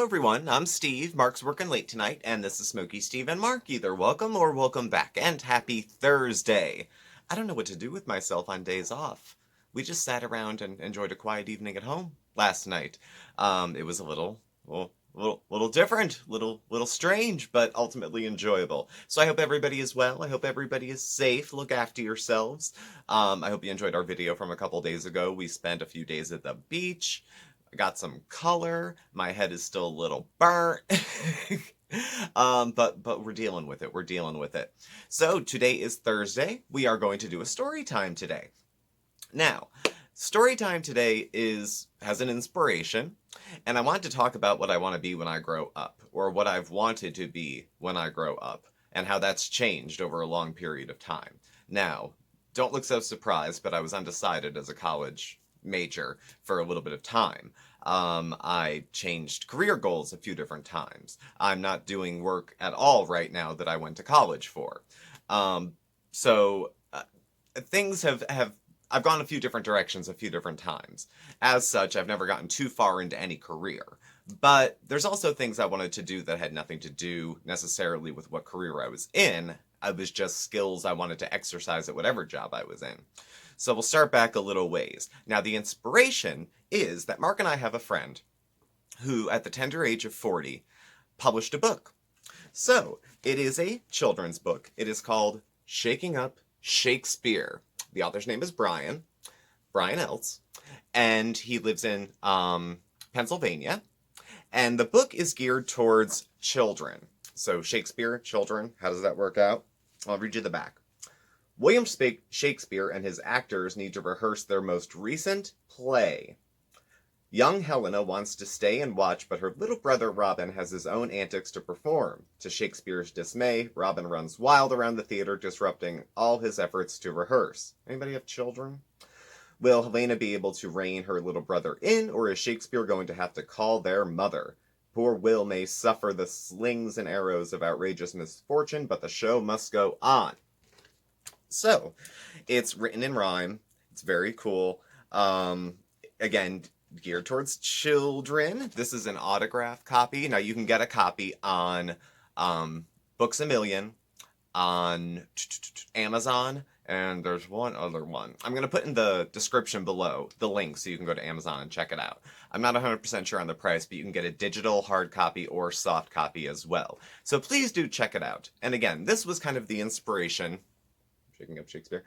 everyone, I'm Steve. Mark's working late tonight, and this is Smokey, Steve, and Mark. Either welcome or welcome back, and happy Thursday. I don't know what to do with myself on days off. We just sat around and enjoyed a quiet evening at home last night. It was a little different, little strange, but ultimately enjoyable. So I hope everybody is well. I hope everybody is safe. Look after yourselves. I hope you enjoyed our video from a couple days ago. We spent a few days at the beach. I got some color. My head is still a little burnt. But we're dealing with it. We're dealing with it. So today is Thursday. We are going to do a story time today. Now, story time today has an inspiration, and I want to talk about what I want to be when I grow up, or what I've wanted to be when I grow up, and how that's changed over a long period of time. Now, don't look so surprised, but I was undecided as a college major for a little bit of time. I changed career goals a few different times. I'm not doing work at all right now that I went to college for. So things I've gone a few different directions a few different times. As such, I've never gotten too far into any career. But there's also things I wanted to do that had nothing to do necessarily with what career I was in. It was just skills I wanted to exercise at whatever job I was in. So we'll start back a little ways. Now, the inspiration is that Mark and I have a friend who, at the tender age of 40, published a book. So, it is a children's book. It is called Up Shakespeare. The author's name is Brian Eltz, and he lives in Pennsylvania. And the book is geared towards children. So, Shakespeare, children, how does that work out? I'll read you the back. William Shakespeare and his actors need to rehearse their most recent play. Young Helena wants to stay and watch, but her little brother Robin has his own antics to perform. To Shakespeare's dismay, Robin runs wild around the theater, disrupting all his efforts to rehearse. Anybody have children? Will Helena be able to rein her little brother in, or is Shakespeare going to have to call their mother? Poor Will may suffer the slings and arrows of outrageous misfortune, but the show must go on. So, it's written in rhyme. It's very cool. Again, geared towards children. This is an autograph copy. Now, you can get a copy on Books A Million, on Amazon, and there's one other one. I'm going to put in the description below the link so you can go to Amazon and check it out. I'm not 100% sure on the price, but you can get a digital hard copy or soft copy as well. So please do check it out. And again, this was kind of the inspiration, Up Shakespeare,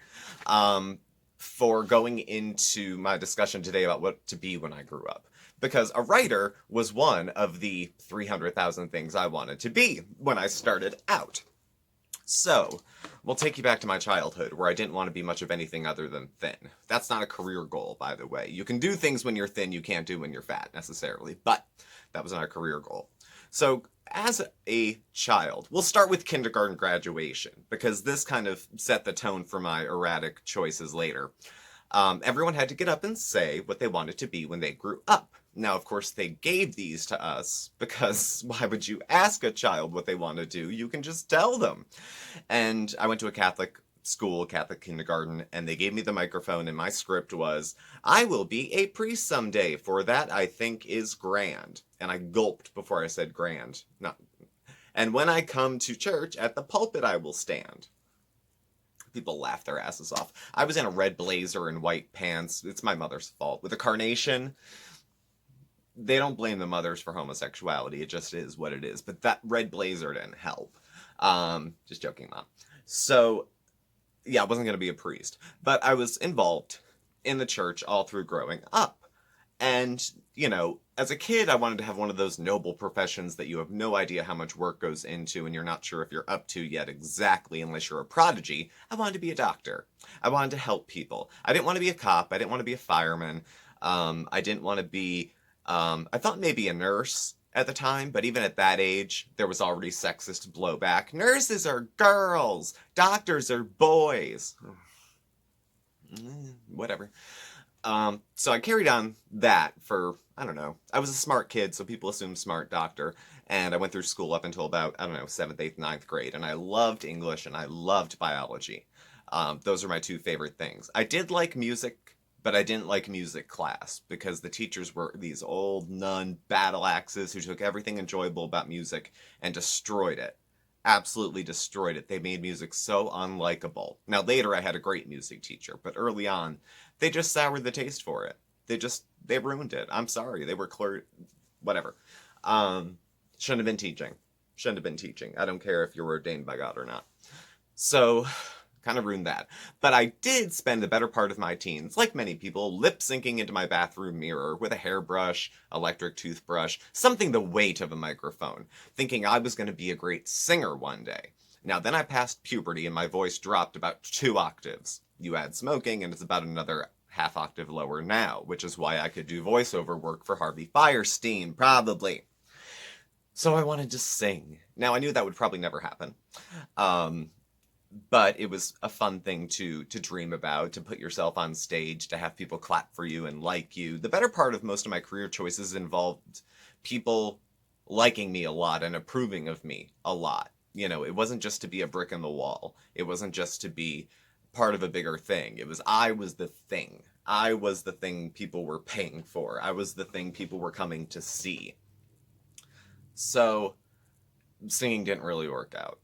for going into my discussion today about what to be when I grew up. Because a writer was one of the 300,000 things I wanted to be when I started out. So, we'll take you back to my childhood, where I didn't want to be much of anything other than thin. That's not a career goal, by the way. You can do things when you're thin you can't do when you're fat, necessarily. But that was not a career goal. So, as a child, we'll start with kindergarten graduation, because this kind of set the tone for my erratic choices later. Everyone had to get up and say what they wanted to be when they grew up. Now, of course, they gave these to us, because why would you ask a child what they want to do? You can just tell them. And I went to a Catholic school, Catholic kindergarten, and they gave me the microphone, and my script was, I will be a priest someday, for that I think is grand. And I gulped before I said grand. And when I come to church, at the pulpit I will stand. People laughed their asses off. I was in a red blazer and white pants. It's my mother's fault. With a carnation. They don't blame the mothers for homosexuality. It just is what it is. But that red blazer didn't help. Just joking, Mom. So, yeah, I wasn't going to be a priest. But I was involved in the church all through growing up. And, you know, as a kid, I wanted to have one of those noble professions that you have no idea how much work goes into and you're not sure if you're up to yet exactly unless you're a prodigy. I wanted to be a doctor. I wanted to help people. I didn't want to be a cop. I didn't want to be a fireman. I didn't want to be... I thought maybe a nurse at the time, but even at that age, there was already sexist blowback. Nurses are girls! Doctors are boys! Whatever. So I carried on that for, I don't know. I was a smart kid, so people assumed smart doctor. And I went through school up until about, 7th, 8th, 9th grade. And I loved English and I loved biology. Those are my two favorite things. I did like music but I didn't like music class because the teachers were these old nun battle axes who took everything enjoyable about music and destroyed it. Absolutely destroyed it. They made music so unlikable. Now, later I had a great music teacher, but early on, they just soured the taste for it. They ruined it. I'm sorry. They were whatever. Shouldn't have been teaching. Shouldn't have been teaching. I don't care if you're ordained by God or not. So, kind of ruined that. But I did spend the better part of my teens, like many people, lip syncing into my bathroom mirror with a hairbrush, electric toothbrush, something the weight of a microphone, thinking I was going to be a great singer one day. Now, then I passed puberty and my voice dropped about 2 octaves. You add smoking and it's about another half octave lower now, which is why I could do voiceover work for Harvey Fierstein, probably. So I wanted to sing. Now, I knew that would probably never happen. But it was a fun thing to dream about, to put yourself on stage, to have people clap for you and like you. The better part of most of my career choices involved people liking me a lot and approving of me a lot. You know, it wasn't just to be a brick in the wall. It wasn't just to be part of a bigger thing. I was the thing. I was the thing people were paying for. I was the thing people were coming to see. So, singing didn't really work out.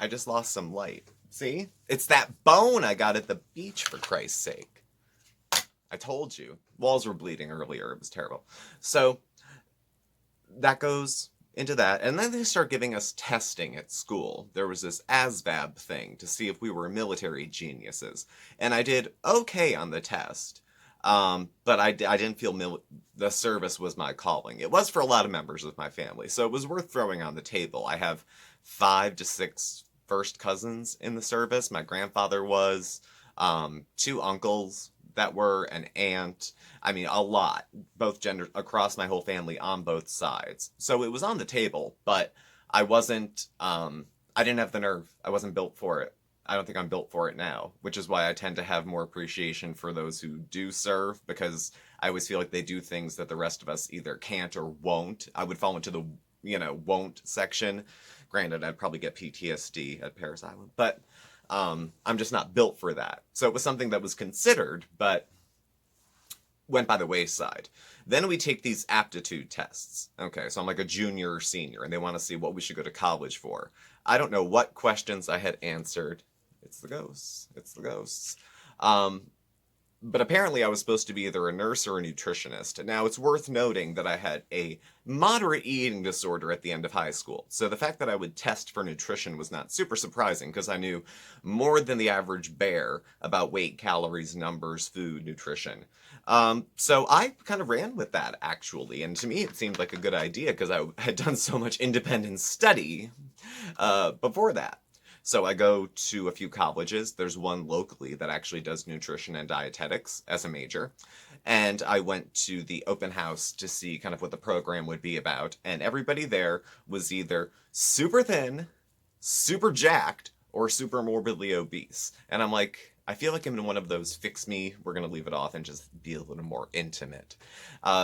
I just lost some light. See? It's that bone I got at the beach, for Christ's sake. I told you. Walls were bleeding earlier. It was terrible. So, that goes into that. And then they start giving us testing at school. There was this ASVAB thing to see if we were military geniuses. And I did okay on the test. But I didn't feel the service was my calling. It was for a lot of members of my family. So it was worth throwing on the table. I have 5 to 6 first cousins in the service. My grandfather was, 2 uncles that were, an aunt. I mean, a lot, both genders, across my whole family on both sides. So it was on the table, but I wasn't, I didn't have the nerve. I wasn't built for it. I don't think I'm built for it now, which is why I tend to have more appreciation for those who do serve, because I always feel like they do things that the rest of us either can't or won't. I would fall into the, won't section. Granted, I'd probably get PTSD at Paris Island, but I'm just not built for that. So it was something that was considered, but went by the wayside. Then we take these aptitude tests. Okay, so I'm like a junior or senior, and they want to see what we should go to college for. I don't know what questions I had answered. It's the ghosts. It's the ghosts. But apparently I was supposed to be either a nurse or a nutritionist. Now, it's worth noting that I had a moderate eating disorder at the end of high school. So the fact that I would test for nutrition was not super surprising, because I knew more than the average bear about weight, calories, numbers, food, nutrition. So I kind of ran with that, actually. And to me, it seemed like a good idea because I had done so much independent study before that. So I go to a few colleges. There's one locally that actually does nutrition and dietetics as a major. And I went to the open house to see kind of what the program would be about. And everybody there was either super thin, super jacked, or super morbidly obese. And I'm like, I feel like I'm in one of those fix me, we're going to leave it off and just be a little more intimate.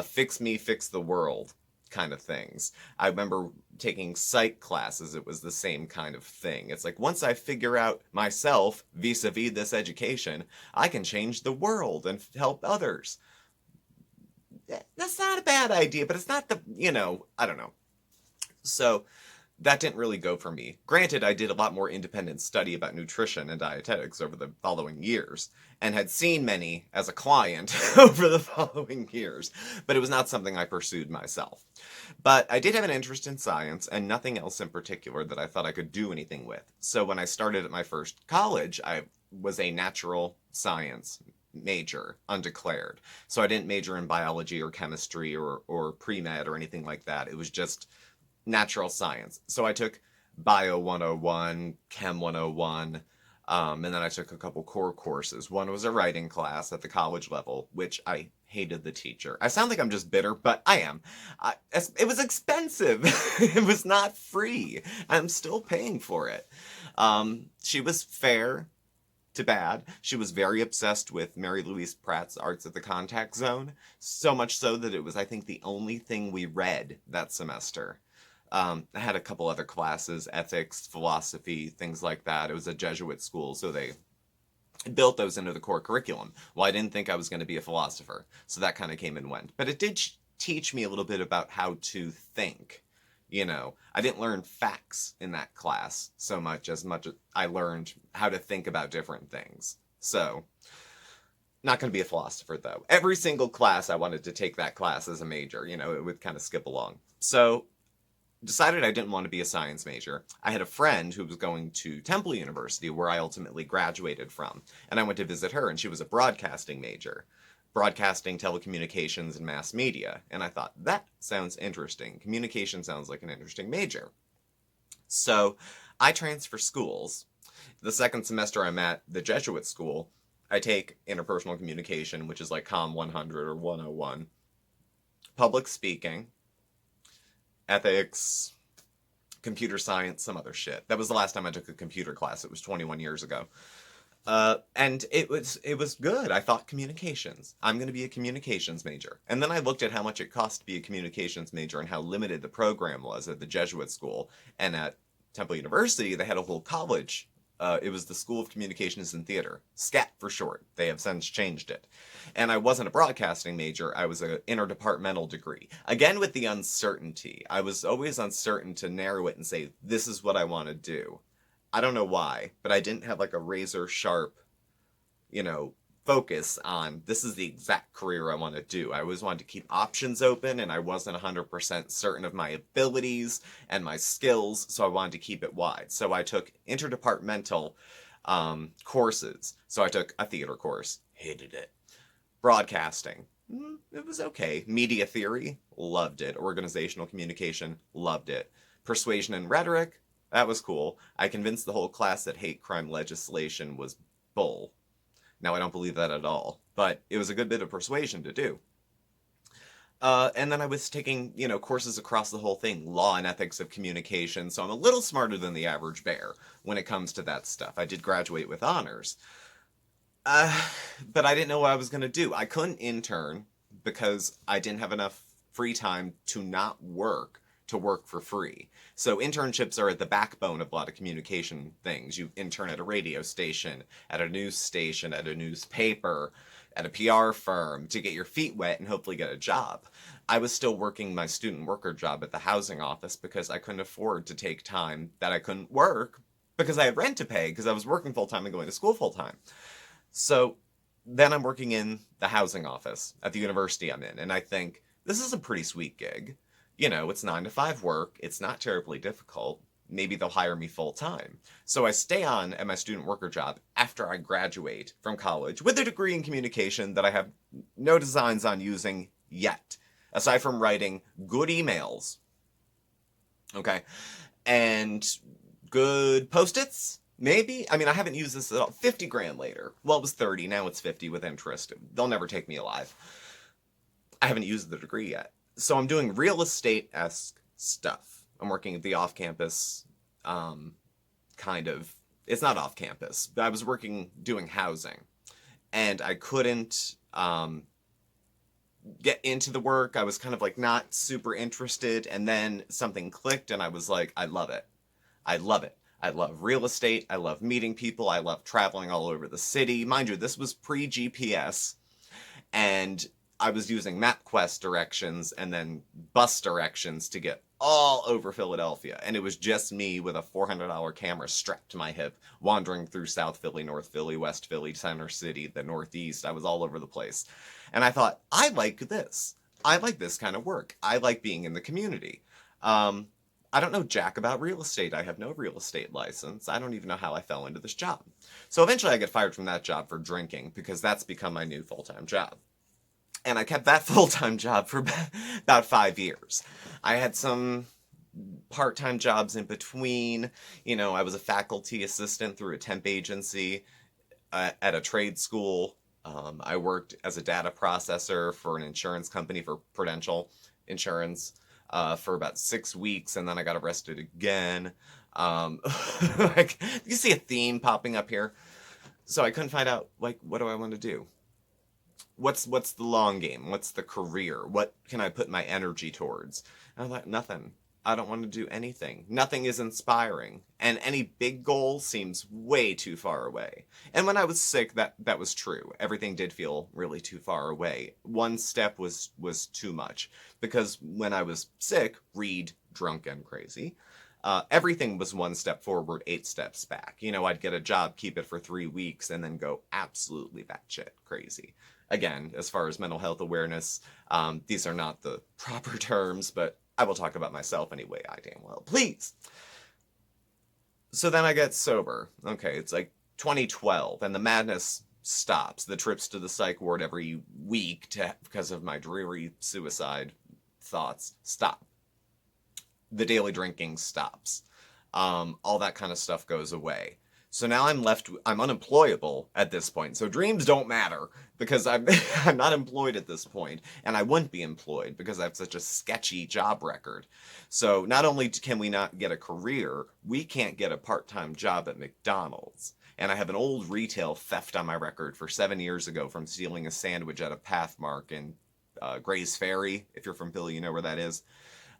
Fix me, fix the world kind of things. I remember taking psych classes. It was the same kind of thing. It's like, once I figure out myself vis-a-vis this education, I can change the world and help others. That's not a bad idea, but it's not the, I don't know. So that didn't really go for me. Granted, I did a lot more independent study about nutrition and dietetics over the following years, and had seen many as a client over the following years, but it was not something I pursued myself. But I did have an interest in science, and nothing else in particular that I thought I could do anything with. So when I started at my first college, I was a natural science major, undeclared. So I didn't major in biology or chemistry or pre-med or anything like that. It was just natural science. So I took Bio 101, Chem 101, and then I took a couple core courses. One was a writing class at the college level, which I hated the teacher. I sound like I'm just bitter, but I am. It was expensive. It was not free. I'm still paying for it. She was fair to bad. She was very obsessed with Mary Louise Pratt's Arts at the Contact Zone, so much so that it was, I think, the only thing we read that semester. I had a couple other classes, ethics, philosophy, things like that. It was a Jesuit school, so they built those into the core curriculum. Well, I didn't think I was going to be a philosopher, so that kind of came and went. But it did teach me a little bit about how to think. I didn't learn facts in that class so much as I learned how to think about different things. So, not going to be a philosopher, though. Every single class I wanted to take that class as a major. It would kind of skip along. So, decided I didn't want to be a science major. I had a friend who was going to Temple University, where I ultimately graduated from, and I went to visit her, and she was a broadcasting major. Broadcasting, telecommunications, and mass media. And I thought, that sounds interesting. Communication sounds like an interesting major. So I transfer schools. The second semester I'm at the Jesuit school, I take interpersonal communication, which is like Com 100 or 101, public speaking, ethics, computer science, some other shit. That was the last time I took a computer class. It was 21 years ago. And it was good. I thought communications. I'm going to be a communications major. And then I looked at how much it cost to be a communications major and how limited the program was at the Jesuit school. And at Temple University, they had a whole college. It was the School of Communications and Theater, SCAT for short. They have since changed it. And I wasn't a broadcasting major. I was an interdepartmental degree. Again, with the uncertainty. I was always uncertain to narrow it and say, this is what I want to do. I don't know why, but I didn't have like a razor sharp, focus on this is the exact career I want to do. I always wanted to keep options open, and I wasn't 100% certain of my abilities and my skills, so I wanted to keep it wide. So I took interdepartmental courses. So I took a theater course, hated it. Broadcasting, it was okay. Media theory, loved it. Organizational communication, loved it. Persuasion and rhetoric, that was cool. I convinced the whole class that hate crime legislation was bull. Now, I don't believe that at all, but it was a good bit of persuasion to do. And then I was taking, courses across the whole thing, law and ethics of communication, so I'm a little smarter than the average bear when it comes to that stuff. I did graduate with honors. But I didn't know what I was going to do. I couldn't intern because I didn't have enough free time to not work to work for free. So internships are at the backbone of a lot of communication things. You intern at a radio station, at a news station, at a newspaper, at a PR firm to get your feet wet and hopefully get a job. I was still working my student worker job at the housing office because I couldn't afford to take time that I couldn't work because I had rent to pay because I was working full-time and going to school full-time. So then I'm working in the housing office at the university I'm in, and I think, this is a pretty sweet gig. It's 9 to 5 work. It's not terribly difficult. Maybe they'll hire me full time. So I stay on at my student worker job after I graduate from college with a degree in communication that I have no designs on using yet, aside from writing good emails. Okay. And good Post-its, maybe? I mean, I haven't used this at all. 50 grand later. Well, it was 30. Now it's 50 with interest. They'll never take me alive. I haven't used the degree yet. So I'm doing real estate-esque stuff. I'm working at the off-campus, it's not off-campus, but I was doing housing. And I couldn't get into the work. I was kind of like not super interested. And then something clicked and I was like, I love it. I love it. I love real estate. I love meeting people. I love traveling all over the city. Mind you, this was pre-GPS. And I was using MapQuest directions and then bus directions to get all over Philadelphia. And it was just me with a $400 camera strapped to my hip, wandering through South Philly, North Philly, West Philly, Center City, the Northeast. I was all over the place. And I thought, I like this. I like this kind of work. I like being in the community. I don't know jack about real estate. I have no real estate license. I don't even know how I fell into this job. So eventually I get fired from that job for drinking because that's become my new full-time job. And I kept that full-time job for about 5 years. I had some part-time jobs in between. I was a faculty assistant through a temp agency at a trade school. I worked as a data processor for an insurance company for Prudential Insurance for about 6 weeks, and then I got arrested again. You see a theme popping up here. So I couldn't find out, what do I want to do? What's the long game? What's the career? What can I put my energy towards? And I thought, nothing. I don't want to do anything. Nothing is inspiring. And any big goal seems way too far away. And when I was sick, that was true. Everything did feel really too far away. One step was too much. Because when I was sick, read, drunk, and crazy, everything was one step forward, 8 steps back. You know, I'd get a job, keep it for 3 weeks, and then go absolutely batshit crazy. Again, as far as mental health awareness, these are not the proper terms, but I will talk about myself anyway, I damn well please. So then I get sober. Okay, it's like 2012, and the madness stops. The trips to the psych ward every week because of my dreary suicide thoughts stop. The daily drinking stops. All that kind of stuff goes away. So now I'm unemployable at this point. So dreams don't matter because I'm not employed at this point, and I wouldn't be employed because I have such a sketchy job record. So not only can we not get a career, we can't get a part-time job at McDonald's. And I have an old retail theft on my record for 7 years ago from stealing a sandwich at a Pathmark in Gray's Ferry. If you're from Philly, you know where that is.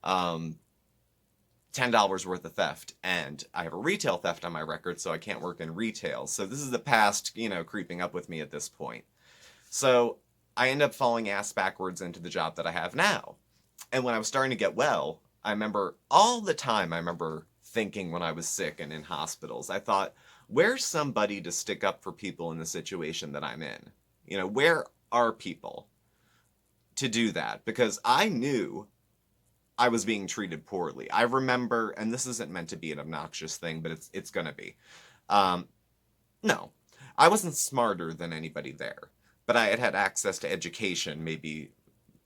$10 worth of theft, and I have a retail theft on my record, so I can't work in retail. So this is the past, creeping up with me at this point. So I end up falling ass backwards into the job that I have now. And when I was starting to get well, I remember thinking when I was sick and in hospitals, I thought, where's somebody to stick up for people in the situation that I'm in? Where are people to do that? Because I knew I was being treated poorly. I remember, and this isn't meant to be an obnoxious thing, but it's gonna be. No, I wasn't smarter than anybody there, but I had access to education, maybe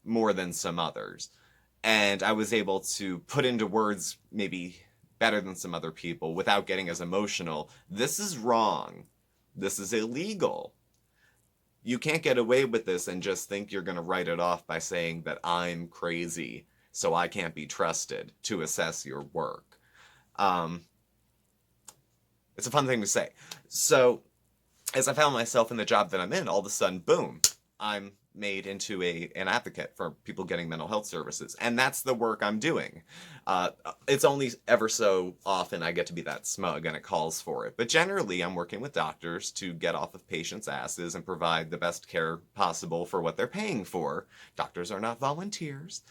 more than some others. And I was able to put into words maybe better than some other people without getting as emotional. This is wrong. This is illegal. You can't get away with this and just think you're gonna write it off by saying that I'm crazy, so I can't be trusted to assess your work. It's a fun thing to say. So, as I found myself in the job that I'm in, all of a sudden, boom, I'm made into an advocate for people getting mental health services. And that's the work I'm doing. It's only ever so often I get to be that smug and it calls for it. But generally, I'm working with doctors to get off of patients' asses and provide the best care possible for what they're paying for. Doctors are not volunteers.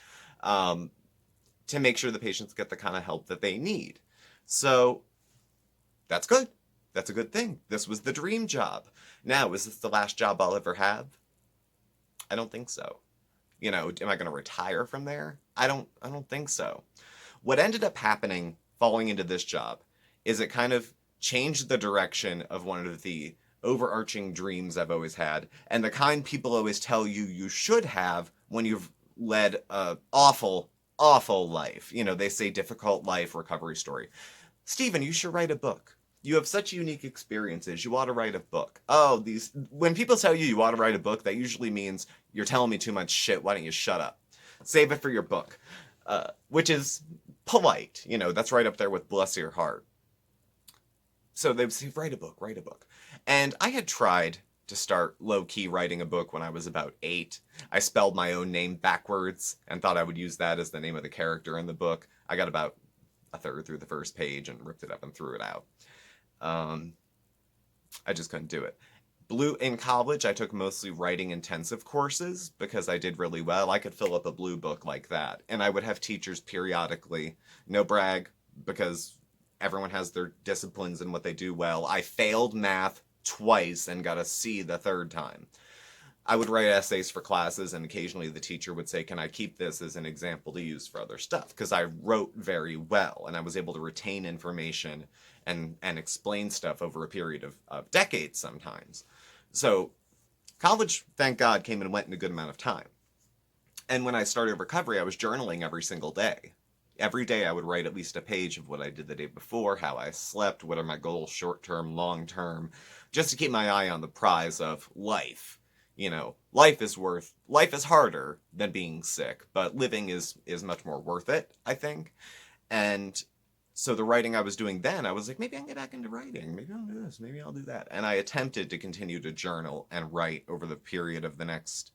To make sure the patients get the kind of help that they need. So that's good. That's a good thing. This was the dream job. Now, is this the last job I'll ever have? I don't think so. Am I going to retire from there? I don't think so. What ended up happening falling into this job is it kind of changed the direction of one of the overarching dreams I've always had, and the kind people always tell you should have when you've led a awful life. They say difficult life, recovery story. Steven, you should write a book. You have such unique experiences. You ought to write a book. Oh, when people tell you ought to write a book, that usually means you're telling me too much shit. Why don't you shut up? Save it for your book. Which is polite. That's right up there with bless your heart. So they would say, write a book. And I had tried to start low-key writing a book when I was about 8. I spelled my own name backwards and thought I would use that as the name of the character in the book. I got about a third through the first page and ripped it up and threw it out. I just couldn't do it. In college, I took mostly writing intensive courses because I did really well. I could fill up a blue book like that. And I would have teachers periodically, no brag, because everyone has their disciplines and what they do well. I failed math twice and got a C the third time. I would write essays for classes, and occasionally the teacher would say, can I keep this as an example to use for other stuff? Because I wrote very well, and I was able to retain information and explain stuff over a period of decades sometimes. So college, thank God, came and went in a good amount of time. And when I started recovery, I was journaling every single day. Every day I would write at least a page of what I did the day before, how I slept, what are my goals, short-term, long-term, just to keep my eye on the prize of life. Life is harder than being sick, but living is much more worth it, I think. And so the writing I was doing then, I was like, maybe I can get back into writing. Maybe I'll do this. Maybe I'll do that. And I attempted to continue to journal and write over the period of the next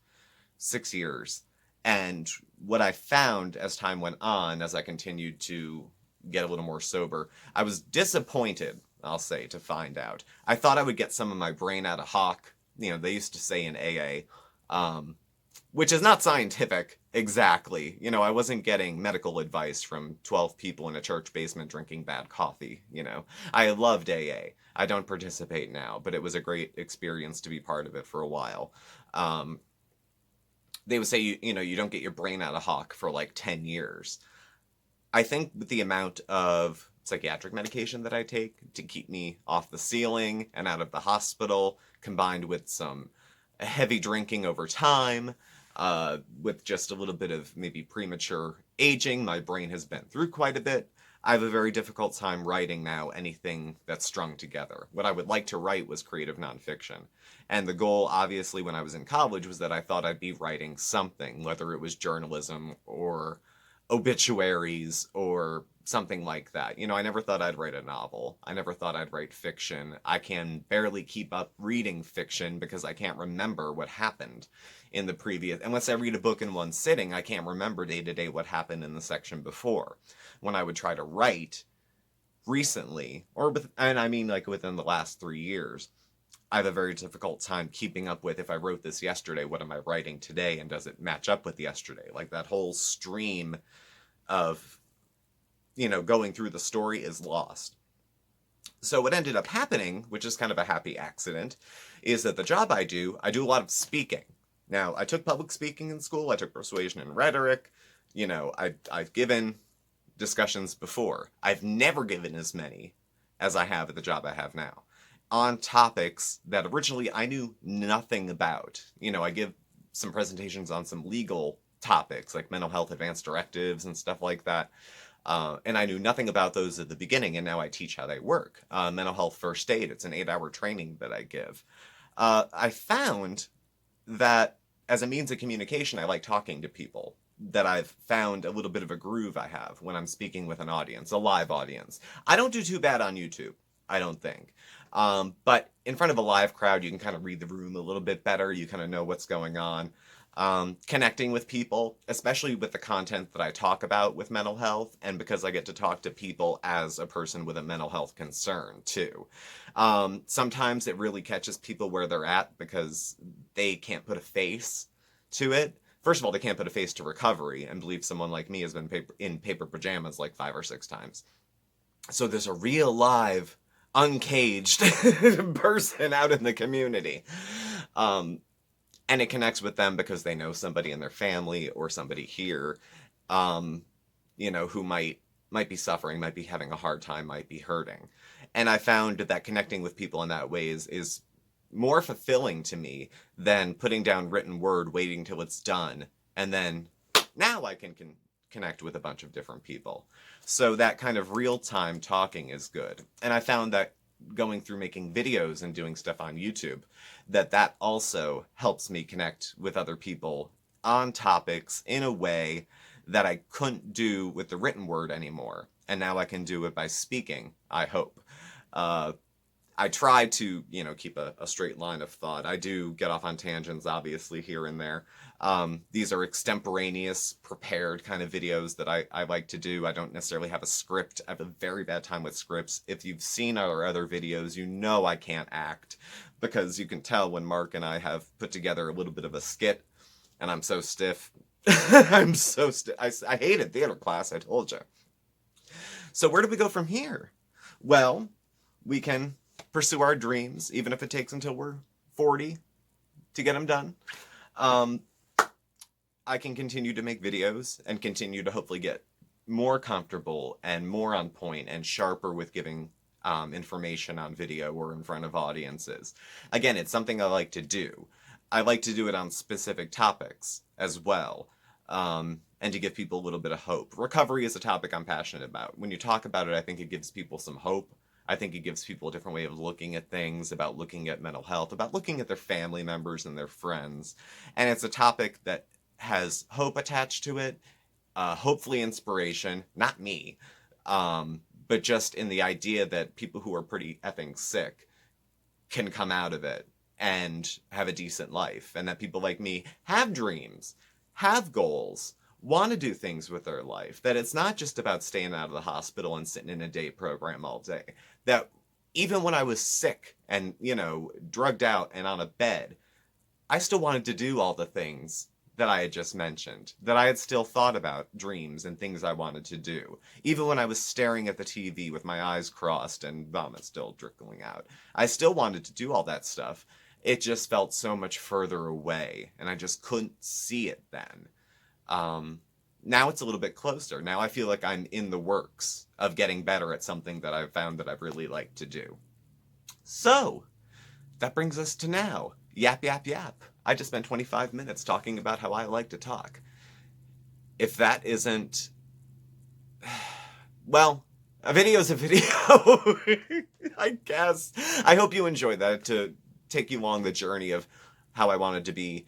6 years. And what I found as time went on, as I continued to get a little more sober, I was disappointed, I'll say, to find out. I thought I would get some of my brain out of hock. They used to say in AA, which is not scientific exactly. I wasn't getting medical advice from 12 people in a church basement drinking bad coffee. I loved AA. I don't participate now, but it was a great experience to be part of it for a while. They would say, you don't get your brain out of hock for like 10 years. I think with the amount of psychiatric medication that I take to keep me off the ceiling and out of the hospital, combined with some heavy drinking over time, with just a little bit of maybe premature aging, my brain has been through quite a bit. I have a very difficult time writing now anything that's strung together. What I would like to write was creative nonfiction. And the goal, obviously, when I was in college was that I thought I'd be writing something, whether it was journalism or obituaries or something like that. I never thought I'd write a novel. I never thought I'd write fiction. I can barely keep up reading fiction because I can't remember what happened in the previous. Unless I read a book in one sitting, I can't remember day to day what happened in the section before. When I would try to write recently, and I mean like within the last 3 years, I have a very difficult time keeping up with, if I wrote this yesterday, what am I writing today, and does it match up with yesterday? Like that whole stream of, going through the story is lost. So what ended up happening, which is kind of a happy accident, is that the job I do a lot of speaking. Now, I took public speaking in school, I took persuasion and rhetoric, I've given discussions before. I've never given as many as I have at the job I have now, on topics that originally I knew nothing about. I give some presentations on some legal topics like mental health advanced directives and stuff like that. And I knew nothing about those at the beginning, and now I teach how they work. Mental health first aid, it's an 8-hour training that I give. I found that as a means of communication, I like talking to people, that I've found a little bit of a groove I have when I'm speaking with an audience, a live audience. I don't do too bad on YouTube, I don't think. But in front of a live crowd, you can kind of read the room a little bit better. You kind of know what's going on. Connecting with people, especially with the content that I talk about with mental health, and because I get to talk to people as a person with a mental health concern too. Sometimes it really catches people where they're at because they can't put a face to it. First of all, they can't put a face to recovery and believe someone like me has been in paper pajamas like 5 or 6 times. So there's a real live, uncaged person out in the community. And it connects with them because they know somebody in their family or somebody here, who might be suffering, might be having a hard time, might be hurting. And I found that connecting with people in that way is more fulfilling to me than putting down written word, waiting till it's done, and then now I can connect with a bunch of different people. So that kind of real-time talking is good. And I found that going through making videos and doing stuff on YouTube, that also helps me connect with other people on topics in a way that I couldn't do with the written word anymore. And now I can do it by speaking, I hope. I try to, keep a straight line of thought. I do get off on tangents, obviously, here and there. These are extemporaneous, prepared kind of videos that I like to do. I don't necessarily have a script. I have a very bad time with scripts. If you've seen our other videos, you know I can't act, because you can tell when Mark and I have put together a little bit of a skit, and I'm so stiff. I'm so stiff. I hated theater class, I told you. So where do we go from here? Well, we can pursue our dreams, even if it takes until we're 40 to get them done. I can continue to make videos and continue to hopefully get more comfortable and more on point and sharper with giving information on video or in front of audiences. Again, it's something I like to do. I like to do it on specific topics as well, and to give people a little bit of hope. Recovery is a topic I'm passionate about. When you talk about it, I think it gives people some hope. I think it gives people a different way of looking at things, about looking at mental health, about looking at their family members and their friends. And it's a topic that has hope attached to it, hopefully inspiration, not me, but just in the idea that people who are pretty effing sick can come out of it and have a decent life, and that people like me have dreams have goals, want to do things with their life, that it's not just about staying out of the hospital and sitting in a day program all day. That even when I was sick and, drugged out and on a bed, I still wanted to do all the things that I had just mentioned, that I had still thought about dreams and things I wanted to do. Even when I was staring at the TV with my eyes crossed and vomit still trickling out, I still wanted to do all that stuff. It just felt so much further away, and I just couldn't see it then. Now it's a little bit closer. Now I feel like I'm in the works of getting better at something that I've found that I've really liked to do. So, that brings us to now. Yap, yap, yap. I just spent 25 minutes talking about how I like to talk. If that isn't... Well, a video's a video, I guess. I hope you enjoyed that, to take you along the journey of how I wanted to be,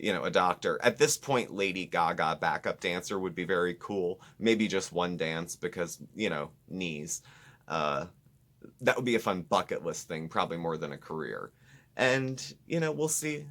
a doctor. At this point, Lady Gaga backup dancer would be very cool. Maybe just one dance because, knees. That would be a fun bucket list thing, probably more than a career. And, we'll see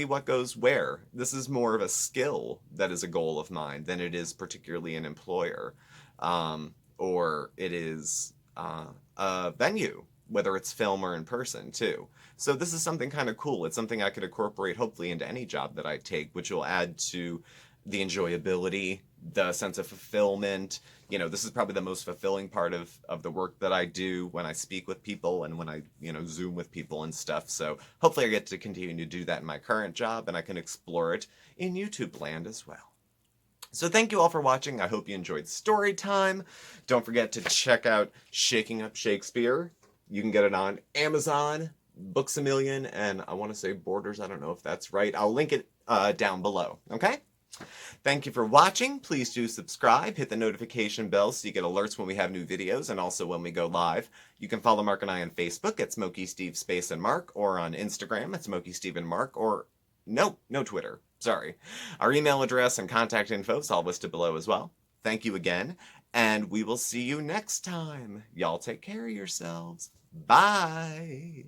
what goes where. This is more of a skill that is a goal of mine than it is particularly an employer. Or it is a venue, whether it's film or in person, too. So this is something kind of cool. It's something I could incorporate, hopefully, into any job that I take, which will add to the enjoyability, the sense of fulfillment. This is probably the most fulfilling part of the work that I do when I speak with people and when I, Zoom with people and stuff. So hopefully I get to continue to do that in my current job, and I can explore it in YouTube land as well. So thank you all for watching. I hope you enjoyed Storytime. Don't forget to check out Shaking Up Shakespeare. You can get it on Amazon, Books A Million, and I want to say Borders. I don't know if that's right. I'll link it down below, okay? Thank you for watching. Please do subscribe, hit the notification bell so you get alerts when we have new videos and also when we go live. You can follow Mark and I on Facebook at SmokeySteveAndMarc, or on Instagram at SmokeySteveAndMarc, or no Twitter. Sorry. Our email address and contact info is all listed below as well. Thank you again, and we will see you next time. Y'all take care of yourselves. Bye.